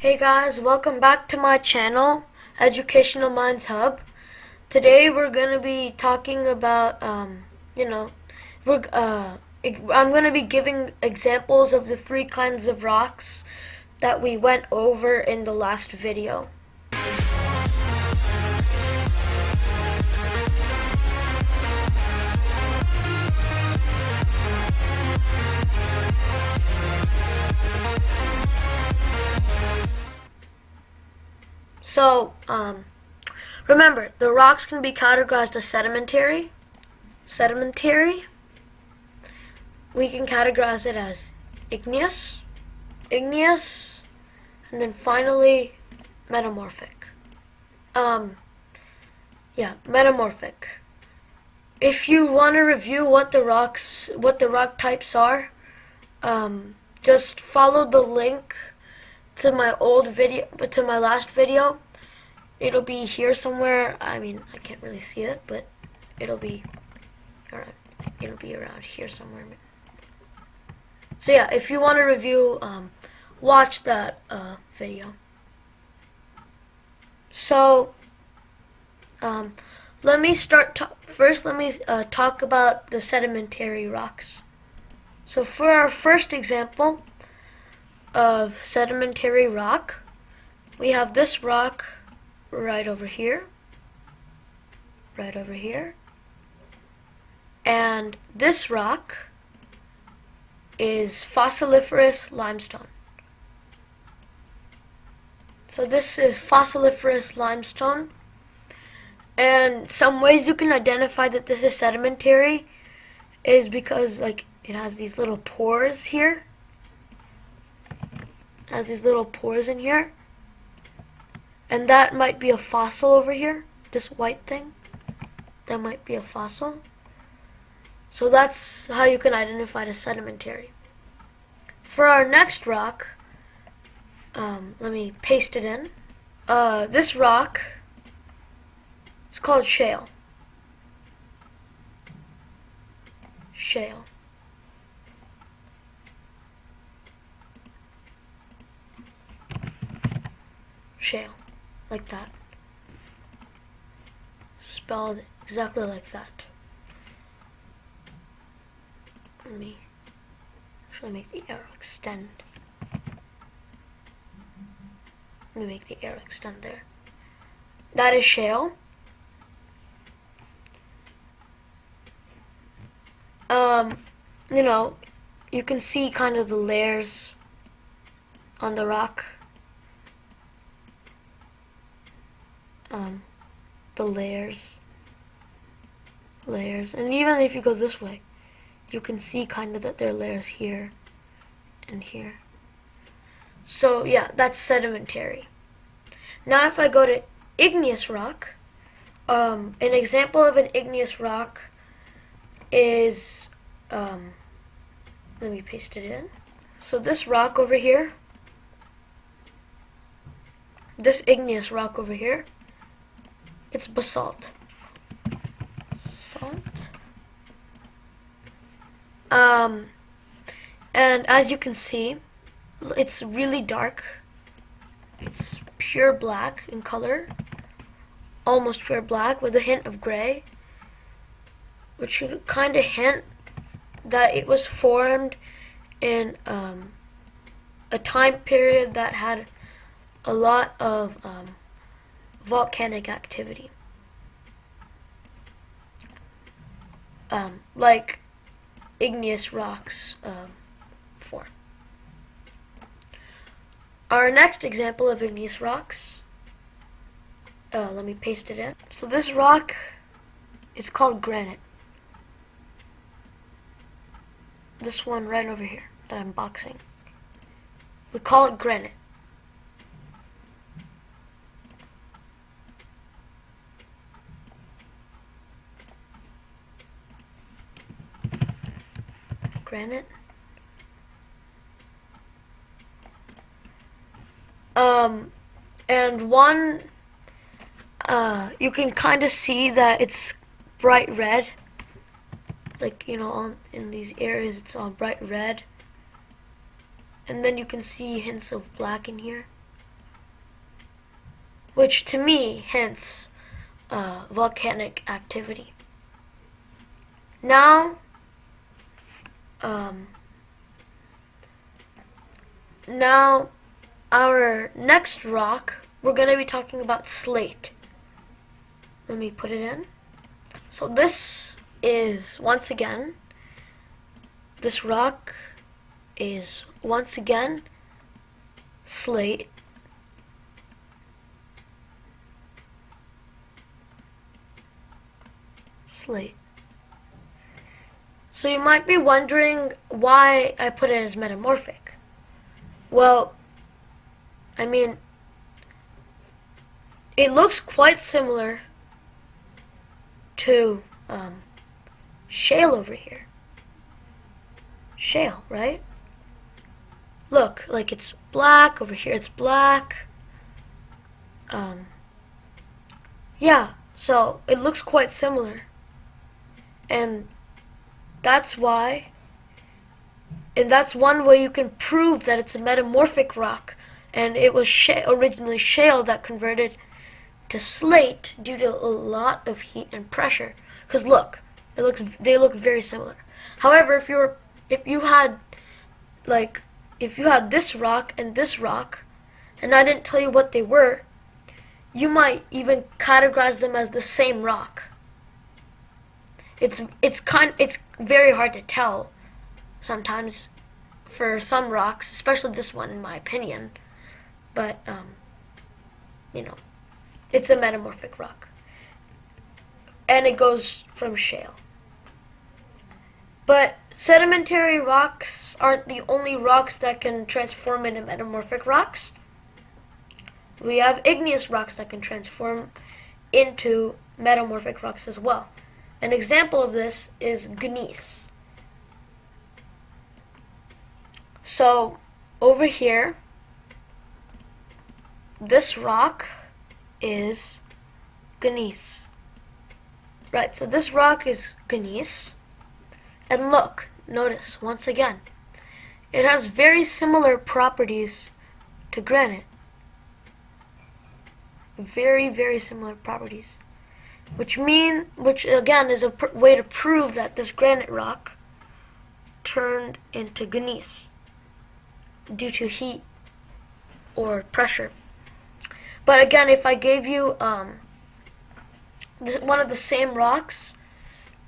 Hey guys, welcome back to my channel, Educational Minds Hub. Today we're gonna be talking about, you know, we're I'm gonna be giving examples of the three kinds of rocks that we went over in the last video. So, remember, the rocks can be categorized as sedimentary. We can categorize it as igneous, and then finally metamorphic. Metamorphic. If you want to review what the rock types are, just follow the link to my last video. It'll be here somewhere. I mean, I can't really see it, but it'll be around here somewhere. So yeah, if you want to review, watch that video. So, let me first. Let me talk about the sedimentary rocks. So for our first example of sedimentary rock, we have this rock right over here, and this rock is fossiliferous limestone. So this is fossiliferous limestone, and some ways you can identify that this is sedimentary is because it has these little pores here. It has these little pores in here, and that might be a fossil over here. This white thing, that might be a fossil. So that's how you can identify the sedimentary. For our next rock, let me paste it in. This rock is called shale. Shale, like that. Spelled exactly like that. Let me actually make the arrow extend. Let me make the arrow extend there. That is shale. You can see kind of the layers on the rock. The layers, and even if you go this way, you can see kind of that there are layers here and here. So yeah, that's sedimentary. Now if I go to igneous rock, an example of an igneous rock is, let me paste it in. So this rock over here, this igneous rock over here, it's basalt. And as you can see, it's really dark. It's pure black in color, almost pure black with a hint of gray, which would kind of hint that it was formed in a time period that had a lot of volcanic activity. Like igneous rocks form. Our next example of igneous rocks, let me paste it in. So this rock is called granite. This one right over here that I'm boxing. We call it granite. Granite. And one, you can kind of see that it's bright red. In these areas it's all bright red. And then you can see hints of black in here. which to me hints volcanic activity. Now, now our next rock, we're going to be talking about slate. Let me put it in. So this is, once again, this rock is once again slate. Slate. So you might be wondering why I put it as metamorphic. Well, I mean, it looks quite similar to shale over here. Shale, right? Look, like it's black, over here it's black. Yeah, so it looks quite similar. And that's why, and that's one way you can prove that it's a metamorphic rock. And it was originally shale that converted to slate due to a lot of heat and pressure. Because look, they look very similar. However, if you had this rock, and I didn't tell you what they were, you might even categorize them as the same rock. It's very hard to tell sometimes for some rocks, especially this one in my opinion. But you know, it's a metamorphic rock, and it goes from shale. But sedimentary rocks aren't the only rocks that can transform into metamorphic rocks. We have igneous rocks that can transform into metamorphic rocks as well. An example of this is gneiss. So over here, this rock is gneiss. Right, so this rock is gneiss. And look, notice, once again, it has very similar properties to granite. Very, very similar properties. Which again is a way to prove that this granite rock turned into gneiss due to heat or pressure. But again, if I gave you one of the same rocks,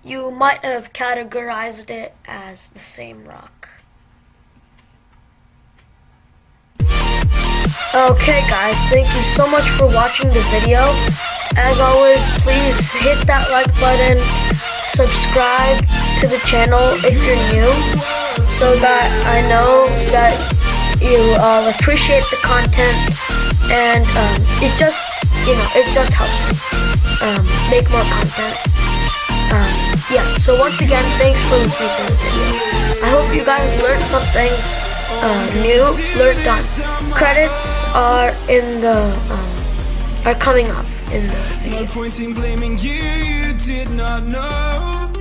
you might have categorized it as the same rock. Okay guys, thank you so much for watching the video. As always, please hit that like button, subscribe to the channel if you're new, so that I know that you appreciate the content, and it just helps me make more content. Yeah, so once again, thanks for listening to this video. I hope you guys learned something new. Credits are in the are coming up in the video. No point in blaming you, you did not know.